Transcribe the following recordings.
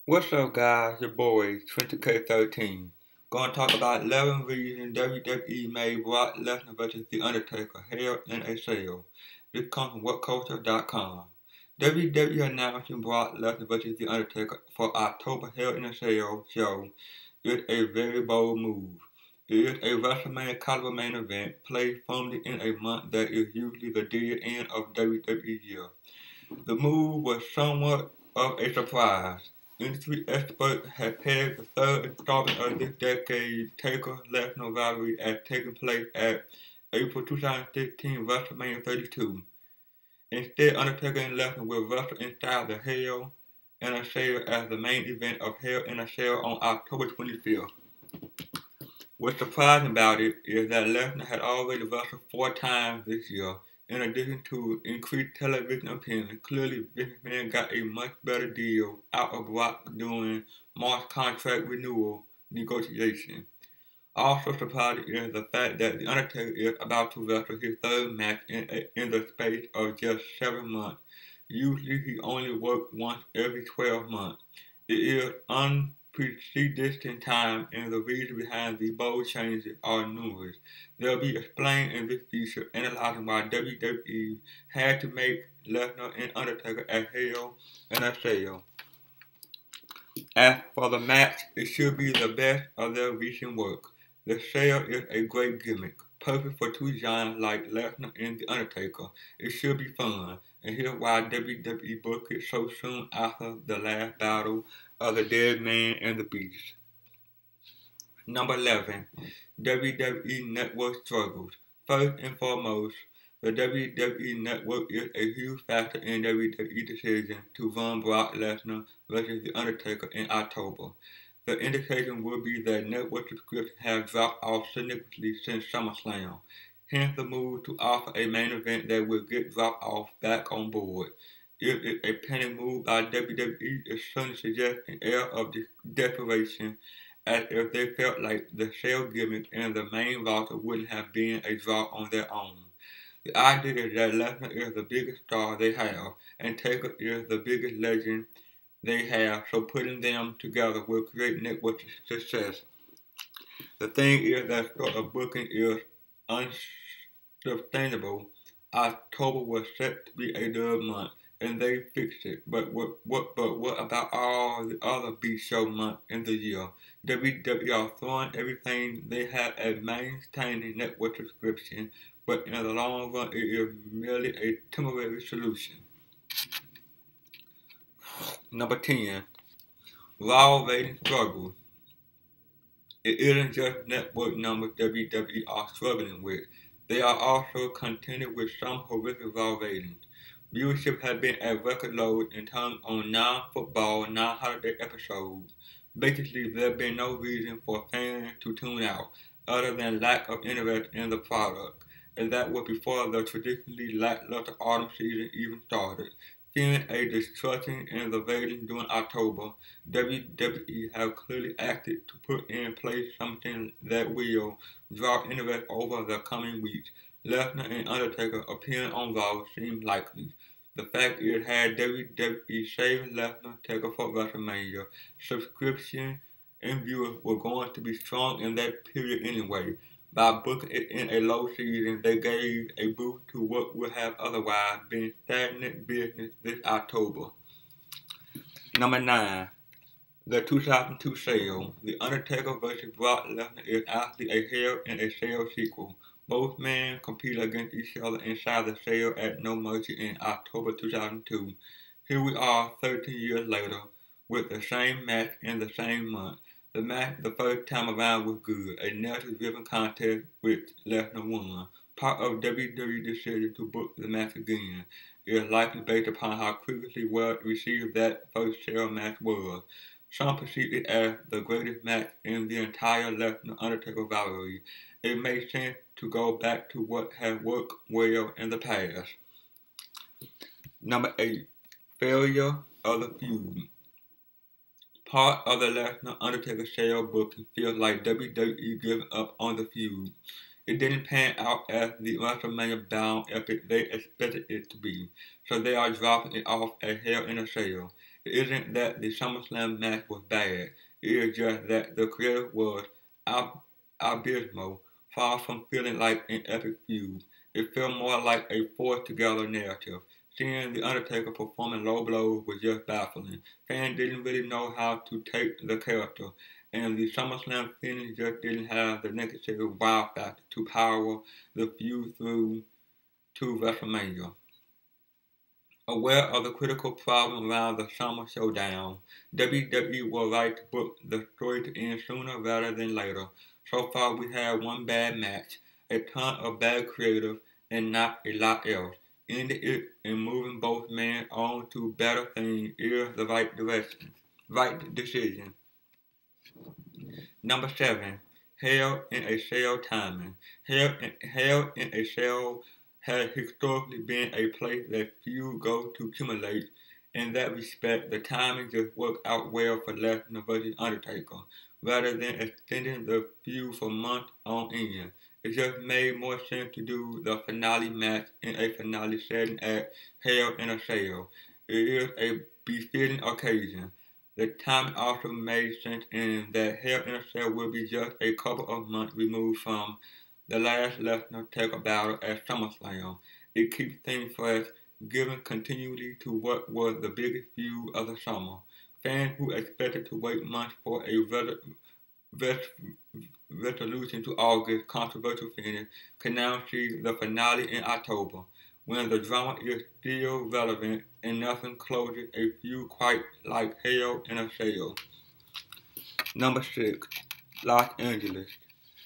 What's up, guys? Your boy, 20K13. Gonna talk about 11 reasons WWE made Brock Lesnar vs. The Undertaker Hell in a Cell. This comes from WhatCulture.com. WWE announcing Brock Lesnar vs. The Undertaker for October Hell in a Cell show is a very bold move. It is a WrestleMania caliber main event placed firmly in a month that is usually the dead end of WWE year. The move was somewhat of a surprise. Industry experts had pegged the third installment of this decade's Taker-Lesnar rivalry as taking place at April 2016 WrestleMania 32. Instead, Undertaker and Lesnar will wrestle inside the Hell in a Cell as the main event of Hell in a Cell on October 25th. What's surprising about it is that Lesnar had already wrestled 4 times this year. In addition to increased television appearance, clearly Vince McMahon got a much better deal out of Brock during March contract renewal negotiation. Also surprising is the fact that The Undertaker is about to wrestle his third match in the space of just 7 months. Usually he only works once every 12 months. It is unprecedented time, and the reasons behind these bold changes are numerous. They'll be explained in this feature, analyzing why WWE had to make Lesnar and Undertaker a Hell in a Cell. As for the match, it should be the best of their recent work. The Cell is a great gimmick, perfect for two giants like Lesnar and The Undertaker. It should be fun, and here's why WWE booked it so soon after the last battle of the Dead Man and the Beast. Number 11. WWE Network struggles. First and foremost, the WWE Network is a huge factor in WWE's decision to run Brock Lesnar vs. The Undertaker in October. The indication will be that network subscriptions have dropped off significantly since SummerSlam, hence the move to offer a main event that will get dropped off back on board. It is a panic move by WWE. It certainly suggests an air of desperation, as if they felt like the Cell gimmick and the main roster wouldn't have been a draw on their own. The idea is that Lesnar is the biggest star they have, and Taker is the biggest legend they have, so putting them together will create network success. The thing is that sort of booking is unsustainable. October was set to be a dub month, and they fixed it. But what about all the other B show months in the year? WWE are throwing everything they have at maintaining network subscription, but in the long run, it is merely a temporary solution. Number 10. Raw rating struggles. It isn't just network numbers WWE are struggling with. They are also contending with some horrific Raw ratings. Viewership has been at record lows in terms of non-football, non-holiday episodes. Basically, there's been no reason for fans to tune out, other than lack of interest in the product, and that was before the traditionally lackluster autumn season even started. Fearing a destruction in the ratings during October, WWE have clearly acted to put in place something that will draw interest over the coming weeks. Lesnar and Undertaker appearing on Raw seems likely. The fact is, had WWE saved Lesnar Taker for WrestleMania, subscription and viewers were going to be strong in that period anyway. By booking it in a low season, they gave a boost to what would have otherwise been stagnant business this October. Number 9. The 2002 Cell. The Undertaker vs. Brock Lesnar is actually a Hell in a Cell sequel. Both men compete against each other inside the Cell at No Mercy in October 2002. Here we are 13 years later with the same match in the same month. The match the first time around was good, a narrative-driven contest which Lesnar won. Part of WWE's decision to book the match again is likely based upon how critically well received that first Cell match was. Some perceive it as the greatest match in the entire Lesnar-Undertaker rivalry. It makes sense to go back to what has worked well in the past. Number 8. Failure of the feud. Part of the Lesnar-Undertaker Cell booking feels like WWE giving up on the feud. It didn't pan out as the WrestleMania bound epic they expected it to be, so they are dropping it off at Hell in a Cell. It isn't that the SummerSlam match was bad. It is just that the creative was abysmal, far from feeling like an epic feud. It felt more like a forced together narrative. Seeing The Undertaker performing low blows was just baffling. Fans didn't really know how to take the character, and the SummerSlam finish just didn't have the necessary wow factor to power the feud through to WrestleMania. Aware of the critical problem around the Summer Showdown, WWE will like to book the story to end sooner rather than later. So far, we had one bad match, a ton of bad creative, and not a lot else. Ending it and moving both men on to better things is the right decision. Number 7. Hell in a Cell timing. Hell in a Cell has historically been a place that few go to accumulate. In that respect, the timing just worked out well for Lesnar vs. Undertaker. Rather than extending the feud for months on end, it just made more sense to do the finale match in a finale setting at Hell in a Cell. It is a befitting occasion. The timing also made sense in that Hell in a Cell will be just a couple of months removed from the last Lesnar Taker battle at SummerSlam. It keeps things fresh, giving continuity to what was the biggest feud of the summer. Fans who expected to wait months for a res- resolution to August's controversial finish can now see the finale in October, when the drama is still relevant and nothing closes a feud quite like Hell in a Cell. Number 6. Los Angeles.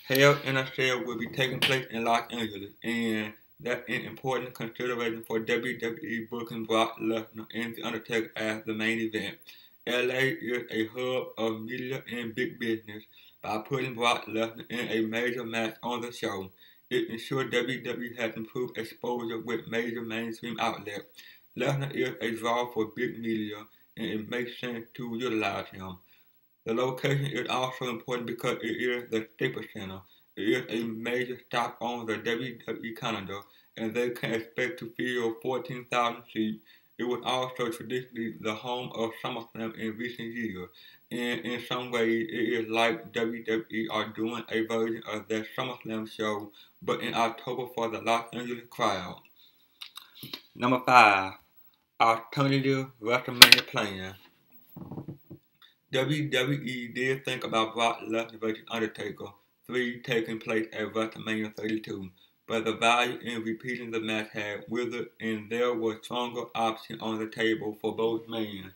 Hell in a Cell will be taking place in Los Angeles, and that's an important consideration for WWE booking Brock Lesnar and The Undertaker as the main event. LA is a hub of media and big business. By putting Brock Lesnar in a major match on the show, it ensures WWE has improved exposure with major mainstream outlets. Lesnar is a draw for big media, and it makes sense to utilize him. The location is also important because it is the Staples Center. It is a major stop on the WWE calendar, and they can expect to fill 14,000 seats. It was also traditionally the home of SummerSlam in recent years, and in some ways it is like WWE are doing a version of their SummerSlam show, but in October for the Los Angeles crowd. Number 5. Alternative WrestleMania plan. WWE did think about Brock Lesnar vs. Undertaker 3 taking place at WrestleMania 32, but the value in repeating the match had withered and there were stronger options on the table for both men.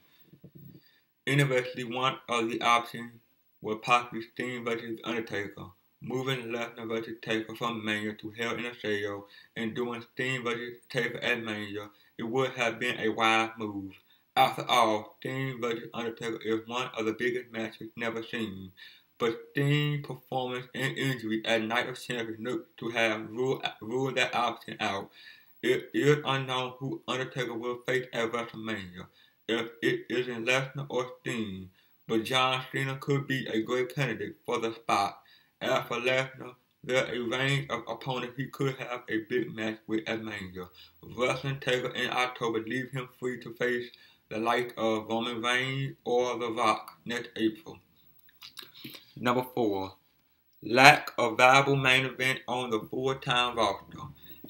Interestingly, one of the options was possibly Sting vs. Undertaker, moving Lesnar vs. Taker from Mania to Hell in a Cell and doing Sting vs. Taker at Mania. It would have been a wise move. After all, Sting vs. Undertaker is one of the biggest matches never seen, but Sting's performance and injury at Night of Champions looked to have ruled that option out. It is unknown who Undertaker will face at WrestleMania, if it isn't Lesnar or Sting, but John Cena could be a great candidate for the spot. As for Lesnar, there are a range of opponents he could have a big match with at Mania. Wrestling Taker in October leave him free to face the likes of Roman Reigns or The Rock next April. Number 4. Lack of viable main event on the full-time roster.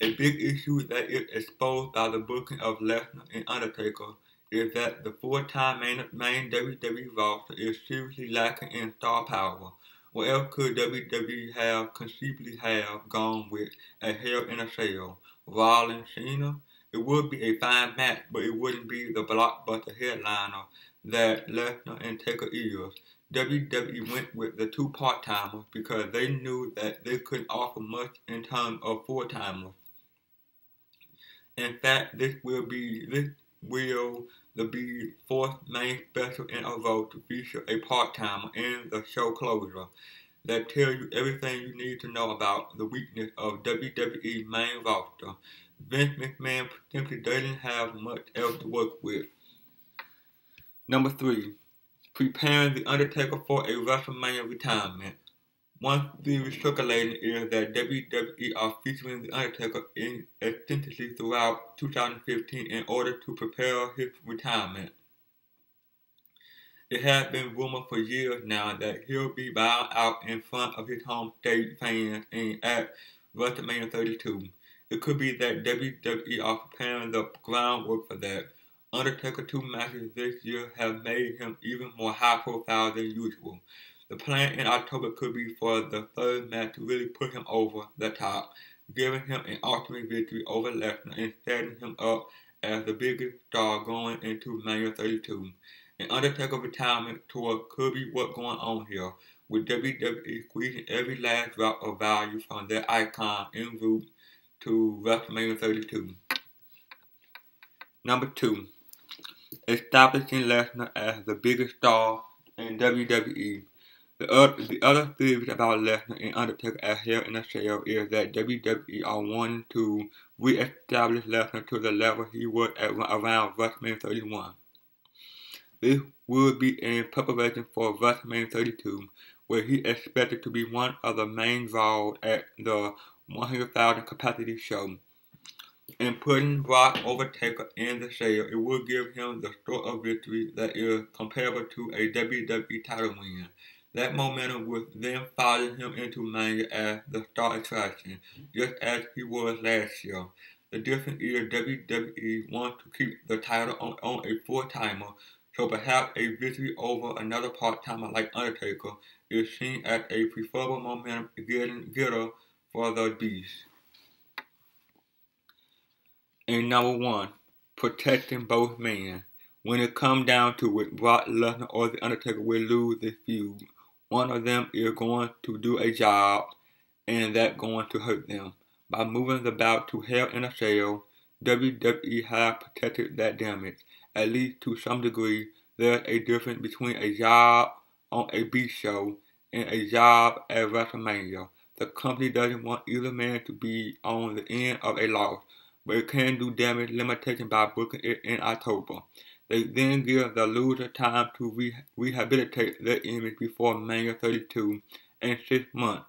A big issue that is exposed by the booking of Lesnar and Undertaker is that the full-time main WWE roster is seriously lacking in star power. What else could WWE have conceivably have gone with a Hell in a Cell? Rollins Cena? It would be a fine match, but it wouldn't be the blockbuster headliner that Lesnar and Taker is. WWE went with the two part-timers because they knew that they couldn't offer much in terms of full-timers. In fact, this will the fourth main special in a row to feature a part-timer in the show closer. That tells you everything you need to know about the weakness of WWE main roster. Vince McMahon simply doesn't have much else to work with. Number 3. Preparing The Undertaker for a WrestleMania retirement. One theory circulating is that WWE are featuring The Undertaker extensively throughout 2015 in order to prepare his retirement. It has been rumored for years now that he'll be bowing out in front of his home state fans at WrestleMania 32. It could be that WWE are preparing the groundwork for that. Undertaker's 2 matches this year have made him even more high profile than usual. The plan in October could be for the third match to really put him over the top, giving him an ultimate victory over Lesnar and setting him up as the biggest star going into Mania 32. An Undertaker retirement tour could be what's going on here, with WWE squeezing every last drop of value from their icon en route to WrestleMania 32. Number 2. Establishing Lesnar as the biggest star in WWE. The other theory about Lesnar and Undertaker as Hell in a Cell is that WWE are wanting to re-establish Lesnar to the level he was at around WrestleMania 31. This would be in preparation for WrestleMania 32, where he expected to be one of the main draws at the 100,000 capacity show. In putting Brock over Taker in the Cell, it would give him the sort of victory that is comparable to a WWE title win. That momentum would then follow him into Mania as the star attraction, just as he was last year. The difference is WWE wants to keep the title on a full-timer, so perhaps a victory over another part-timer like Undertaker is seen as a preferable momentum getter for the Beast. And number 1, protecting both men. When it comes down to it, Brock Lesnar or The Undertaker will lose this feud. One of them is going to do a job, and that's going to hurt them. By moving the bout to Hell in a Cell, WWE has protected that damage. At least to some degree, there's a difference between a job on a Beast show and a job at WrestleMania. The company doesn't want either man to be on the end of a loss, but it can do damage limitation by booking it in October. They then give the loser time to rehabilitate their image before Mania 32 in 6 months,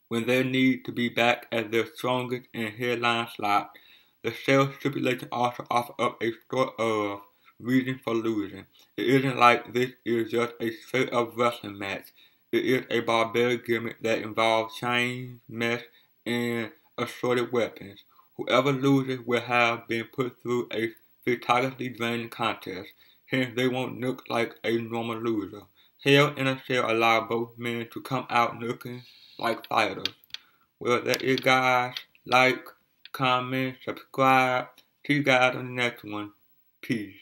when they need to be back at their strongest and headline slot. The Cell stipulation also offers up a sort of reason for losing. It isn't like this is just a straight up wrestling match. It is a barbaric gimmick that involves chains, mesh, and assorted weapons. Whoever loses will have been put through a spectacularly draining contest, hence they won't look like a normal loser. Hell in a Cell allows both men to come out looking like fighters. Well, that is, guys. Like, comment, subscribe. See you guys on the next one. Peace.